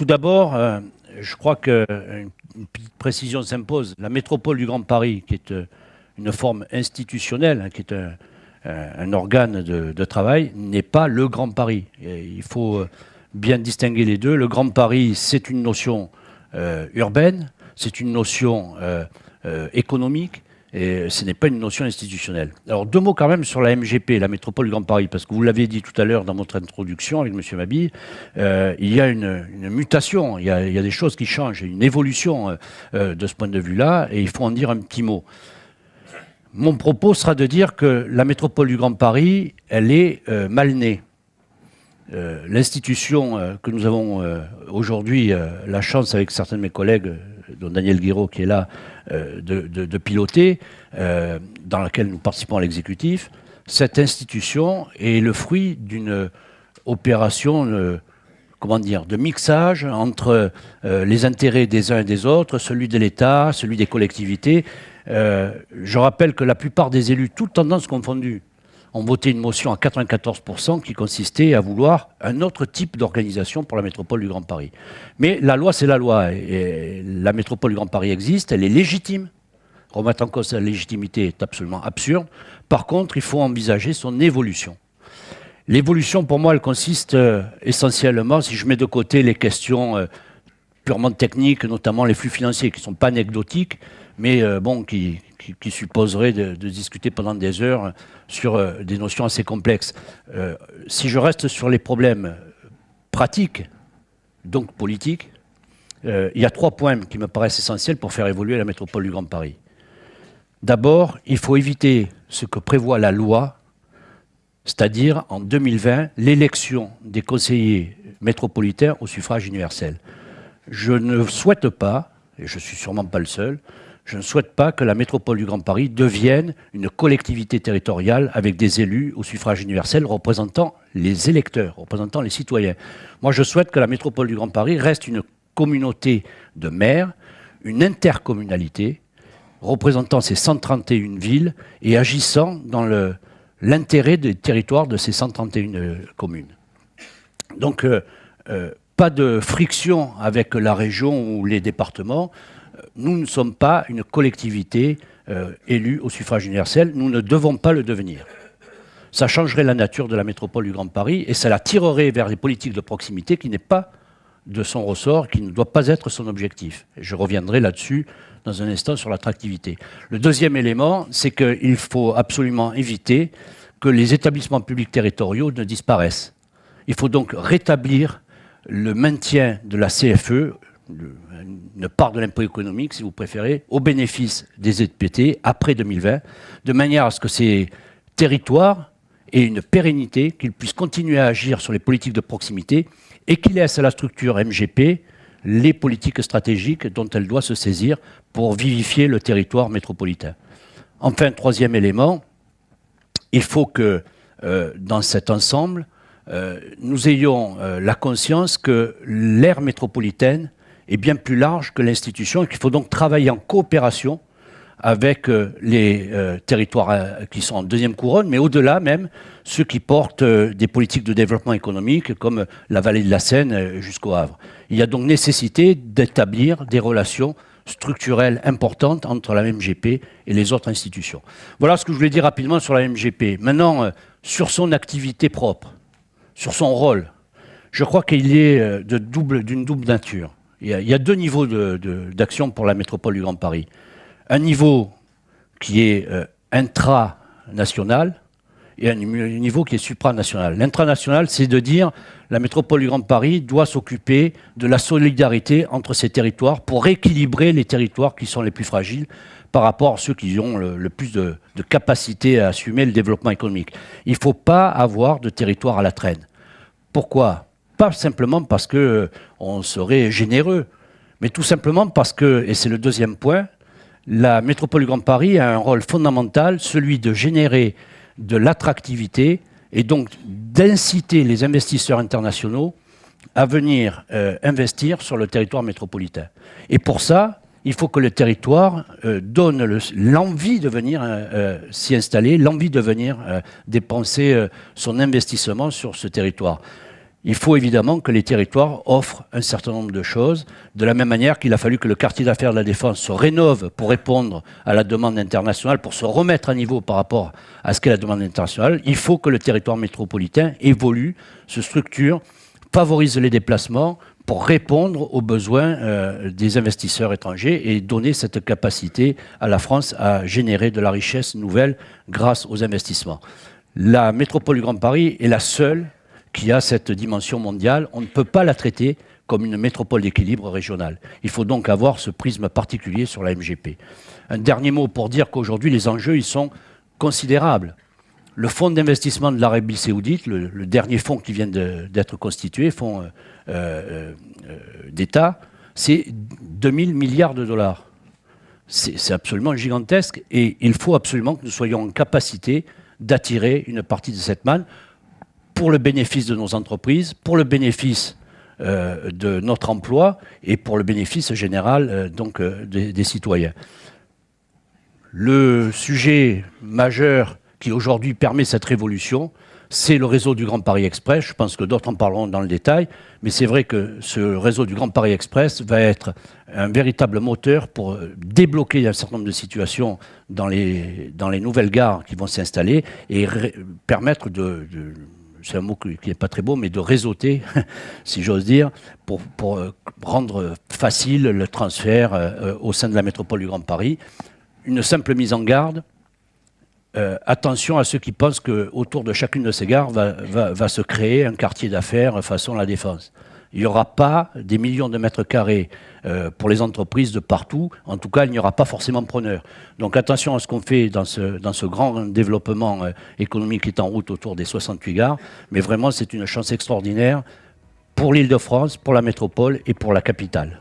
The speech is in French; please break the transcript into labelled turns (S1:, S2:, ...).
S1: d'abord, je crois qu'une petite précision s'impose. La métropole du Grand Paris, qui est une forme institutionnelle, qui est un organe de travail, n'est pas le Grand Paris. Et il faut bien distinguer les deux. Le Grand Paris, c'est une notion urbaine, c'est une notion économique, et ce n'est pas une notion institutionnelle. Alors, deux mots quand même sur la MGP, la métropole du Grand Paris, parce que vous l'avez dit tout à l'heure dans votre introduction avec M. Mabille, il y a une mutation, il y a des choses qui changent, une évolution de ce point de vue-là, et il faut en dire un petit mot. Mon propos sera de dire que la métropole du Grand Paris, elle est mal née. L'institution que nous avons aujourd'hui la chance, avec certains de mes collègues, dont Daniel Guiraud qui est là, de piloter, dans laquelle nous participons à l'exécutif, cette institution est le fruit d'une opération de mixage entre les intérêts des uns et des autres, celui de l'État, celui des collectivités. Je rappelle que la plupart des élus, toutes tendances confondues, ont voté une motion à 94% qui consistait à vouloir un autre type d'organisation pour la métropole du Grand Paris. Mais la loi, c'est la loi. Et la métropole du Grand Paris existe, elle est légitime. Remettre en cause sa légitimité est absolument absurde. Par contre, il faut envisager son évolution. L'évolution, pour moi, elle consiste essentiellement, si je mets de côté les questions purement techniques, notamment les flux financiers, qui ne sont pas anecdotiques, mais qui supposerait de discuter pendant des heures sur des notions assez complexes. Si je reste sur les problèmes pratiques, donc politiques, il y a 3 points qui me paraissent essentiels pour faire évoluer la métropole du Grand Paris. D'abord, il faut éviter ce que prévoit la loi, c'est-à-dire en 2020, l'élection des conseillers métropolitains au suffrage universel. Je ne souhaite pas, et je ne suis sûrement pas le seul, je ne souhaite pas que la métropole du Grand Paris devienne une collectivité territoriale avec des élus au suffrage universel représentant les électeurs, représentant les citoyens. Moi, je souhaite que la métropole du Grand Paris reste une communauté de maires, une intercommunalité représentant ces 131 villes et agissant dans l'intérêt des territoires de ces 131 communes. Donc, pas de friction avec la région ou les départements. Nous ne sommes pas une collectivité élue au suffrage universel. Nous ne devons pas le devenir. Ça changerait la nature de la métropole du Grand Paris et ça la tirerait vers les politiques de proximité qui n'est pas de son ressort, qui ne doit pas être son objectif. Et je reviendrai là-dessus dans un instant sur l'attractivité. Le deuxième élément, c'est qu'il faut absolument éviter que les établissements publics territoriaux ne disparaissent. Il faut donc rétablir le maintien de la CFE, une part de l'impôt économique, si vous préférez, au bénéfice des ZPT après 2020, de manière à ce que ces territoires aient une pérennité, qu'ils puissent continuer à agir sur les politiques de proximité et qu'ils laissent à la structure MGP les politiques stratégiques dont elle doit se saisir pour vivifier le territoire métropolitain. Enfin, troisième élément, il faut que dans cet ensemble, nous ayons la conscience que l'aire métropolitaine est bien plus large que l'institution et qu'il faut donc travailler en coopération avec les territoires qui sont en deuxième couronne, mais au-delà même, ceux qui portent des politiques de développement économique comme la vallée de la Seine jusqu'au Havre. Il y a donc nécessité d'établir des relations structurelles importantes entre la MGP et les autres institutions. Voilà ce que je voulais dire rapidement sur la MGP. Maintenant, sur son activité propre, sur son rôle, je crois qu'il est d'une double nature. Il y a 2 niveaux d'action pour la métropole du Grand Paris. Un niveau qui est intranational et un niveau qui est supranational. L'intranational, c'est de dire la métropole du Grand Paris doit s'occuper de la solidarité entre ces territoires pour rééquilibrer les territoires qui sont les plus fragiles par rapport à ceux qui ont le plus de capacité à assumer le développement économique. Il ne faut pas avoir de territoire à la traîne. Pourquoi ? Pas simplement parce qu'on serait généreux, mais tout simplement parce que, et c'est le deuxième point, la métropole du Grand Paris a un rôle fondamental, celui de générer de l'attractivité et donc d'inciter les investisseurs internationaux à venir investir sur le territoire métropolitain. Et pour ça, il faut que le territoire donne l'envie de venir s'y installer, l'envie de venir dépenser son investissement sur ce territoire. il faut évidemment que les territoires offrent un certain nombre de choses, de la même manière qu'il a fallu que le quartier d'affaires de la Défense se rénove pour répondre à la demande internationale, pour se remettre à niveau par rapport à ce qu'est la demande internationale. Il faut que le territoire métropolitain évolue, se structure, favorise les déplacements pour répondre aux besoins des investisseurs étrangers et donner cette capacité à la France à générer de la richesse nouvelle grâce aux investissements. La métropole du Grand Paris est la seule qui a cette dimension mondiale. On ne peut pas la traiter comme une métropole d'équilibre régional. Il faut donc avoir ce prisme particulier sur la MGP. Un dernier mot pour dire qu'aujourd'hui, les enjeux, ils sont considérables. Le fonds d'investissement de l'Arabie Saoudite, le dernier fonds qui vient d'être constitué, fonds d'État, c'est 2000 milliards de dollars. C'est absolument gigantesque et il faut absolument que nous soyons en capacité d'attirer une partie de cette manne pour le bénéfice de nos entreprises, pour le bénéfice de notre emploi et pour le bénéfice général des citoyens. Le sujet majeur qui aujourd'hui permet cette révolution, c'est le réseau du Grand Paris Express. Je pense que d'autres en parleront dans le détail, mais c'est vrai que ce réseau du Grand Paris Express va être un véritable moteur pour débloquer un certain nombre de situations dans les nouvelles gares qui vont s'installer et permettre c'est un mot qui n'est pas très beau, mais de réseauter, si j'ose dire, pour rendre facile le transfert au sein de la métropole du Grand Paris. Une simple mise en garde. Attention à ceux qui pensent qu'autour de chacune de ces gares va se créer un quartier d'affaires façon la Défense. Il n'y aura pas des millions de mètres carrés pour les entreprises de partout. En tout cas, il n'y aura pas forcément preneur. Donc attention à ce qu'on fait dans ce grand développement économique qui est en route autour des 68 gares. Mais vraiment, c'est une chance extraordinaire pour l'Île-de-France, pour la métropole et pour la capitale.